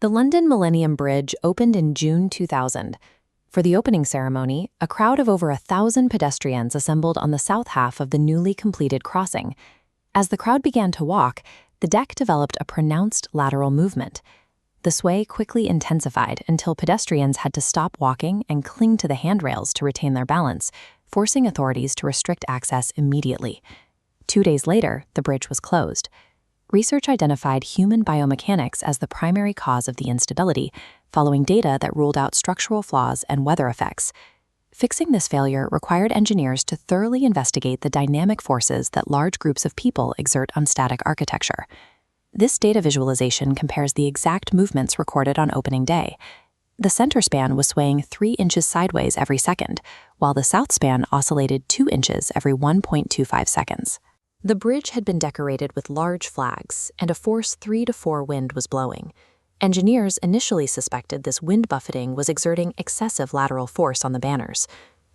The London Millennium Bridge opened in June 2000. For the opening ceremony, a crowd of over 1,000 pedestrians assembled on the south half of the newly completed crossing. As the crowd began to walk, the deck developed a pronounced lateral movement. The sway quickly intensified until pedestrians had to stop walking and cling to the handrails to retain their balance, forcing authorities to restrict access immediately. 2 days later, the bridge was closed. Research identified human biomechanics as the primary cause of the instability, following data that ruled out structural flaws and weather effects. Fixing this failure required engineers to thoroughly investigate the dynamic forces that large groups of people exert on static architecture. This data visualization compares the exact movements recorded on opening day. The center span was swaying 3 inches sideways every second, while the south span oscillated 2 inches every 1.25 seconds. The bridge had been decorated with large flags, and a force 3 to 4 wind was blowing. Engineers initially suspected this wind buffeting was exerting excessive lateral force on the banners.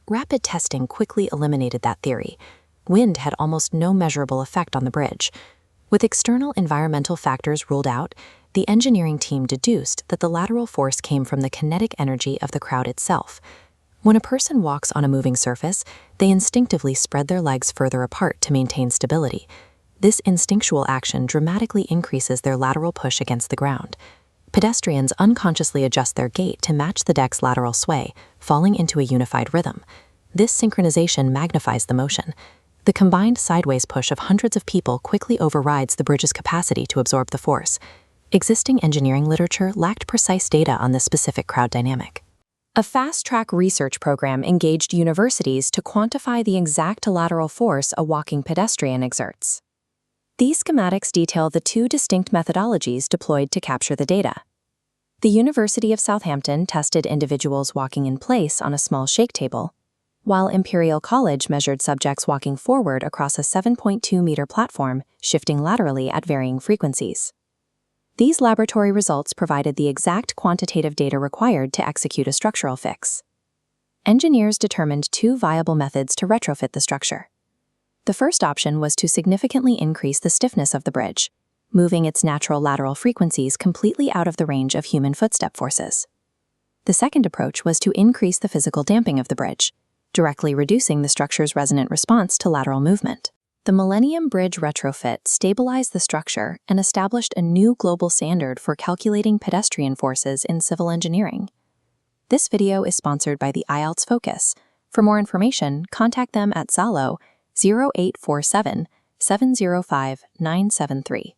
Rapid testing quickly eliminated that theory. Wind had almost no measurable effect on the bridge. With external environmental factors ruled out, the engineering team deduced that the lateral force came from the kinetic energy of the crowd itself. When a person walks on a moving surface, they instinctively spread their legs further apart to maintain stability. This instinctual action dramatically increases their lateral push against the ground. Pedestrians unconsciously adjust their gait to match the deck's lateral sway, falling into a unified rhythm. This synchronization magnifies the motion. The combined sideways push of hundreds of people quickly overrides the bridge's capacity to absorb the force. Existing engineering literature lacked precise data on this specific crowd dynamic. A fast-track research program engaged universities to quantify the exact lateral force a walking pedestrian exerts. These schematics detail the 2 distinct methodologies deployed to capture the data. The University of Southampton tested individuals walking in place on a small shake table, while Imperial College measured subjects walking forward across a 7.2-meter platform, shifting laterally at varying frequencies. These laboratory results provided the exact quantitative data required to execute a structural fix. Engineers determined 2 viable methods to retrofit the structure. The first option was to significantly increase the stiffness of the bridge, moving its natural lateral frequencies completely out of the range of human footstep forces. The second approach was to increase the physical damping of the bridge, directly reducing the structure's resonant response to lateral movement. The Millennium Bridge retrofit stabilized the structure and established a new global standard for calculating pedestrian forces in civil engineering. This video is sponsored by the IELTS Focus. For more information, contact them at Zalo 0847 705 973.